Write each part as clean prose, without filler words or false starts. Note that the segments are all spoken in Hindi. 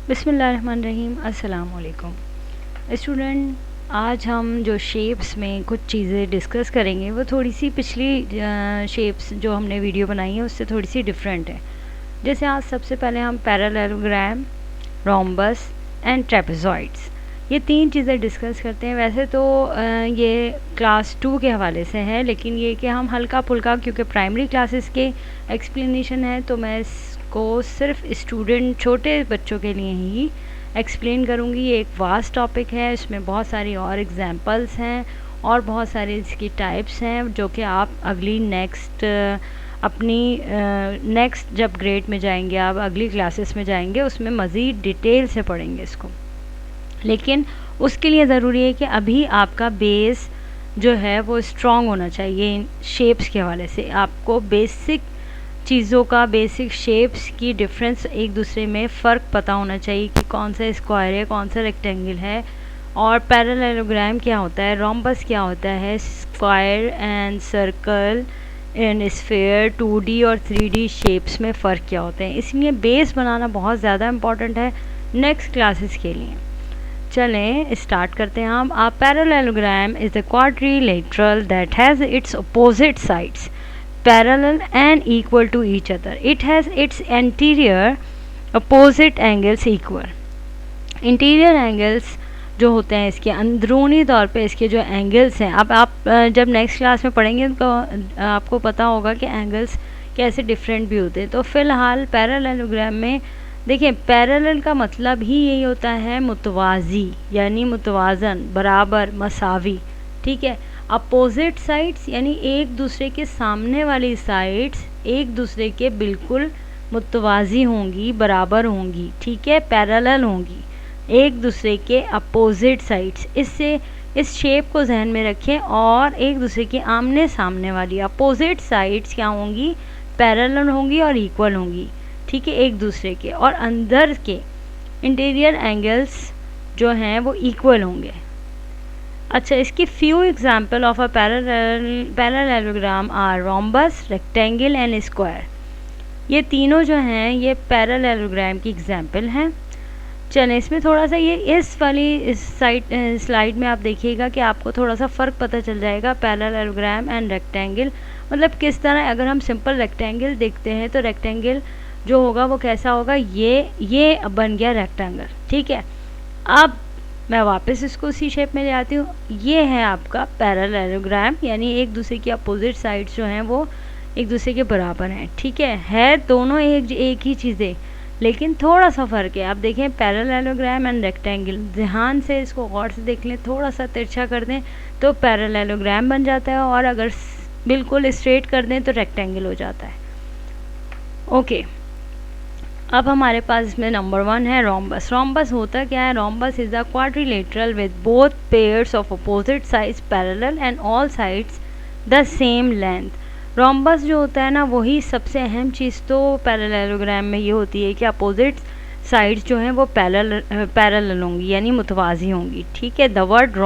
बिस्मिल्लाहिर्रहमानिर्रहीम। अस्सलाम वालेकुम स्टूडेंट, आज हम जो शेप्स में कुछ चीज़ें डिस्कस करेंगे वो थोड़ी सी पिछली शेप्स जो हमने वीडियो बनाई है उससे थोड़ी सी डिफरेंट है। जैसे आज सबसे पहले हम पैरेललोग्राम, रोम्बस एंड ट्रेपेजॉइड्स, ये तीन चीज़ें डिस्कस करते हैं। वैसे तो ये क्लास 2 के हवाले से है, लेकिन ये कि हम हल्का फुल्का, क्योंकि प्राइमरी क्लासेस के एक्सप्लेनेशन है तो मैं इसको सिर्फ स्टूडेंट, छोटे बच्चों के लिए ही एक्सप्लेन करूँगी। ये एक वास्ट टॉपिक है, इसमें बहुत सारी और एग्जांपल्स हैं और बहुत सारे इसकी टाइप्स हैं जो कि आप अगली नेक्स्ट जब ग्रेड में जाएंगे, आप अगली क्लासेस में जाएंगे, उसमें मज़ीद डिटेल से पढ़ेंगे इसको। लेकिन उसके लिए ज़रूरी है कि अभी आपका बेस जो है वो स्ट्रॉन्ग होना चाहिए। इन शेप्स के हवाले से आपको बेसिक चीज़ों का, बेसिक शेप्स की डिफरेंस, एक दूसरे में फ़र्क पता होना चाहिए कि कौन सा स्क्वायर है, कौन सा रेक्टेंगल है, और पैरेललोग्राम क्या होता है, रोम्बस क्या होता है, square and circle and sphere, 2D और 3D शेप्स में फ़र्क क्या होते हैं। इसलिए बेस बनाना बहुत ज़्यादा इम्पॉर्टेंट है नेक्स्ट क्लासेस के लिए। चलें स्टार्ट करते हैं हम। A parallelogram is a quadrilateral that has its opposite sides parallel and equal to each other. It has its anterior opposite angles equal. Interior angles जो होते हैं, इसके अंदरूनी तौर पे इसके जो एंगल्स हैं, अब आप जब नेक्स्ट क्लास में पढ़ेंगे तो आपको पता होगा कि एंगल्स कैसे डिफरेंट भी होते हैं। तो फ़िलहाल पैरेललोग्राम में देखिए, पैरेलल का मतलब ही यही होता है मुतवाज़ी, यानी मुतवाज़न, बराबर, मसावी। ठीक है। अपोजिट साइड्स यानी एक दूसरे के सामने वाली साइड्स एक दूसरे के बिल्कुल मुतवाज़ी होंगी, बराबर होंगी। ठीक है, पैरेलल होंगी, एक दूसरे के अपोजिट साइड्स। इससे इस शेप को जहन में रखें, और एक दूसरे के आमने सामने वाली अपोजिट साइड्स क्या होंगी, पैरेलल होंगी और इक्वल होंगी। ठीक है, एक दूसरे के, और अंदर के इंटीरियर एंगल्स जो हैं वो इक्वल होंगे। अच्छा, इसकी few example of a parallelogram are rhombus, rectangle and square. ये तीनों जो हैं ये पैरेललोग्राम की एग्जांपल हैं। चलें, इसमें थोड़ा सा ये इस वाली स्लाइड में आप देखिएगा कि आपको थोड़ा सा फ़र्क पता चल जाएगा पैरेललोग्राम एंड रेक्टेंगल, मतलब किस तरह। अगर हम सिंपल रेक्टेंगल देखते हैं तो रेक्टेंगल जो होगा वो कैसा होगा, ये बन गया रेक्टेंगल। ठीक है, अब मैं वापस इसको उसी शेप में ले आती हूँ। ये है आपका पैरेललोग्राम, यानी एक दूसरे की अपोजिट साइड्स जो हैं वो एक दूसरे के बराबर हैं। ठीक है दोनों एक ही चीज़ें, लेकिन थोड़ा सा फ़र्क है। आप देखें पैरेललोग्राम एंड रेक्टेंगल, ध्यान से इसको गौर से देख लें, थोड़ा सा तिरछा कर दें तो पैरेललोग्राम बन जाता है, और अगर बिल्कुल स्ट्रेट कर दें तो रेक्टेंगल हो जाता है। ओके, अब हमारे पास इसमें नंबर 1 है रोम्बस। रोम्बस होता क्या है? Rhombus is a quadrilateral with both pairs of opposite sides parallel and all sides the same length. Rhombus जो होता है ना, वही सबसे अहम चीज़ तो पैरेललोग्राम में ये होती है कि अपोजिट साइड्स जो हैं वो पैरेलल होंगी, यानी मुतवाज़ी होंगी। ठीक है, the word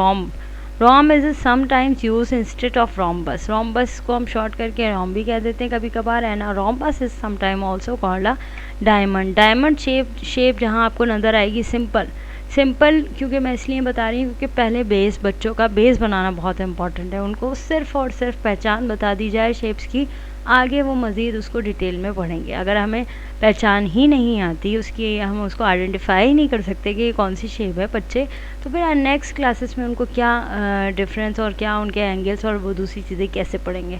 rhom is sometimes use instead of rhombus. Rhombus को हम शॉर्ट करके रोम भी कह देते हैं कभी कभार, है ना। Rhombus is sometime also called a diamond. Diamond shape जहाँ आपको नज़र आएगी सिंपल, क्योंकि मैं इसलिए बता रही हूँ क्योंकि पहले बेस, बच्चों का बेस बनाना बहुत इंपॉर्टेंट है। उनको सिर्फ और सिर्फ पहचान बता दी जाए शेप्स की, आगे वो मज़ीद उसको डिटेल में पढ़ेंगे। अगर हमें पहचान ही नहीं आती उसकी, हम उसको आइडेंटिफाई ही नहीं कर सकते कि ये कौन सी शेप है बच्चे, तो फिर नेक्स्ट क्लासेस में उनको क्या डिफरेंस और क्या उनके एंगल्स और वो दूसरी चीज़ें कैसे पढ़ेंगे।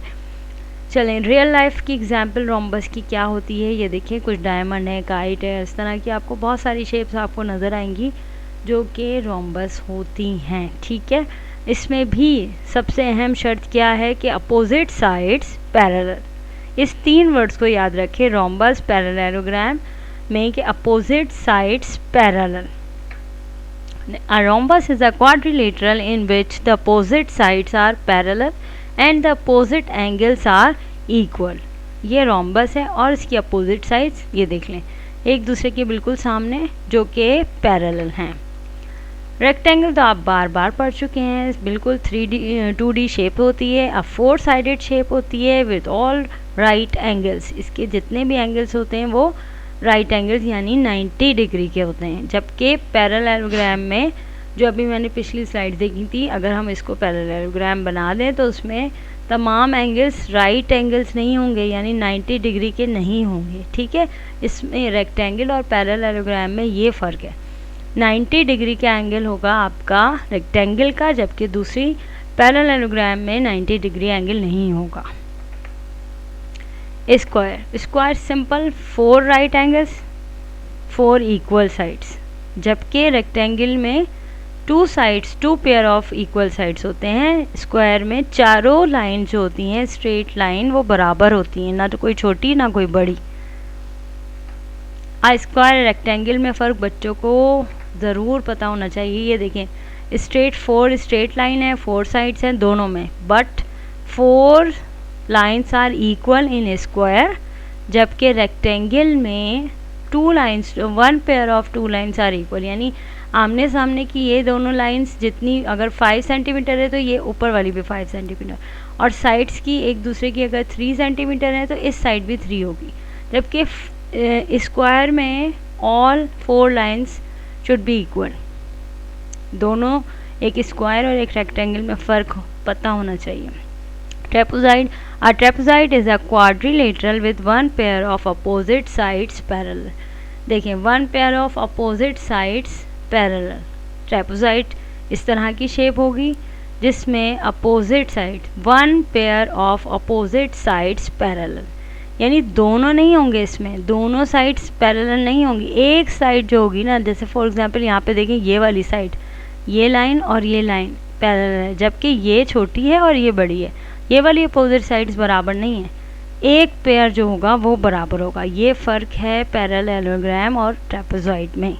चलें, रियल लाइफ की एग्जांपल रोम्बस की क्या होती है ये देखें। कुछ डायमंड है, काइट है, इस तरह की आपको बहुत सारी शेप्स आपको नज़र आएंगी जो कि रोम्बस होती हैं। ठीक है, इसमें भी सबसे अहम शर्त क्या है कि अपोजिट साइड्स पैरेलल। इस तीन वर्ड्स को याद रखें रोम्बस, पैरेललोग्राम में, कि opposite sides parallel. A rhombus is a quadrilateral in which the opposite sides are parallel and the opposite angles are equal. ये रोम्बस है और इसकी अपोजिट साइड्स ये देख लें एक दूसरे के बिल्कुल सामने, जो कि पैरेलल हैं। रेक्टेंगल तो आप बार बार पढ़ चुके हैं, बिल्कुल 2D शेप होती है, अब 4 साइडेड शेप होती है विद ऑल राइट एंगल्स। इसके जितने भी एंगल्स होते हैं वो राइट एंगल्स यानी 90 डिग्री के होते हैं, जबकि पैरेललोग्राम में जो अभी मैंने पिछली स्लाइड देखी थी, अगर हम इसको पैरेललोग्राम बना दें तो उसमें तमाम एंगल्स राइट एंगल्स नहीं होंगे, यानी 90 डिग्री के नहीं होंगे। ठीक है, इसमें रेक्टेंगल और पैरेललोग्राम में ये फ़र्क है। 90 डिग्री का एंगल होगा आपका रेक्टेंगल का, जबकि दूसरी पैरेललोग्राम में 90 डिग्री एंगल नहीं होगा। Square simple 4 right angles 4 equal sides, जबकि रेक्टेंगल में 2 पेयर ऑफ इक्वल साइड्स होते हैं। स्क्वायर में चारों लाइन जो होती हैं स्ट्रेट लाइन वो बराबर होती हैं, ना तो कोई छोटी ना कोई बड़ी। स्क्वायर रेक्टेंगल में फ़र्क बच्चों को ज़रूर पता होना चाहिए। ये देखें, 4 स्ट्रेट लाइन है, 4 साइड्स हैं दोनों में, but 4 lines are equal in square, जबकि रेक्टेंगल में 1 pair of 2 lines are equal, यानी आमने सामने की ये दोनों लाइंस जितनी, अगर 5 सेंटीमीटर है तो ये ऊपर वाली भी 5 सेंटीमीटर, और साइड्स की एक दूसरे की अगर 3 सेंटीमीटर है तो इस साइड भी 3 होगी। जबकि स्क्वायर में all 4 lines should be equal. दोनों, एक स्क्वायर और एक रेक्टेंगल में फ़र्क पता होना चाहिए। Trapezoid, a trapezoid is a quadrilateral with 1 pair of opposite sides parallel। देखें, 1 pair of opposite sides parallel। Trapezoid इस तरह की शेप होगी जिसमें opposite side 1 pair of opposite sides parallel, यानी दोनों नहीं होंगे, इसमें दोनों साइड्स पैरेलल नहीं होंगी। एक साइड जो होगी ना, जैसे फॉर एग्जांपल यहाँ पे देखें, ये वाली साइड, ये लाइन और ये लाइन पैरेलल है, जबकि ये छोटी है और ये बड़ी है। ये वाली अपोजिट साइड्स बराबर नहीं है, एक पेयर जो होगा वो बराबर होगा। ये फ़र्क है पैरेललोग्राम और ट्रेपेज़ॉइड में।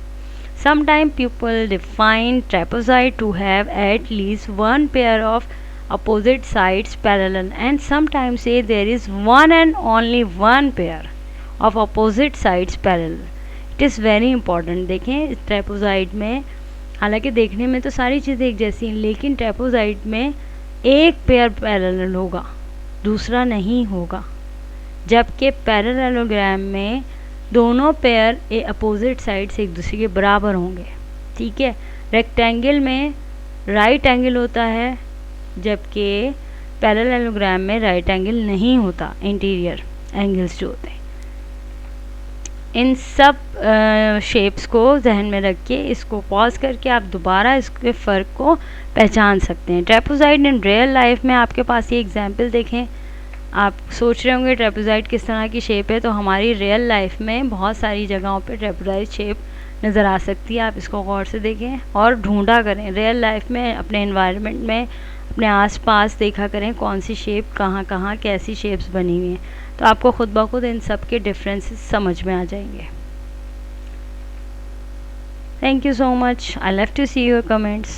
Sometimes people define trapezoid to have at least 1 pair of opposite sides parallel, and sometimes say there is one and only 1 pair of opposite sides parallel। It is very important। देखें, ट्रेपेज़ॉइड में हालांकि देखने में तो सारी चीज़ें एक जैसी हैं, लेकिन ट्रेपेज़ॉइड में एक पेयर पैरेलल होगा, दूसरा नहीं होगा, जबकि पैरेललोग्राम में दोनों पेयर अपोजिट साइड से एक दूसरे के बराबर होंगे। ठीक है, रेक्टेंगल में राइट एंगल होता है, जबकि पैरेललोग्राम में राइट एंगल नहीं होता, इंटीरियर एंगल्स जो होते हैं। इन सब शेप्स को जहन में रख के इसको पॉज करके आप दोबारा इसके फ़र्क को पहचान सकते हैं। ट्रेपेज़ॉइड इन रियल लाइफ में आपके पास ये एग्जांपल देखें, आप सोच रहे होंगे ट्रेपेज़ॉइड किस तरह की शेप है, तो हमारी रियल लाइफ में बहुत सारी जगहों पे ट्रेपेज़ॉइड शेप नज़र आ सकती है। आप इसको गौर से देखें और ढूंढा करें रियल लाइफ में, अपने एनवायरनमेंट में, अपने आसपास देखा करें कौन सी शेप कहाँ कहाँ कैसी शेप्स बनी हुई हैं, तो आपको खुद ब खुद इन सब के डिफरेंसेस समझ में आ जाएंगे। Thank you so much. I love to see your comments.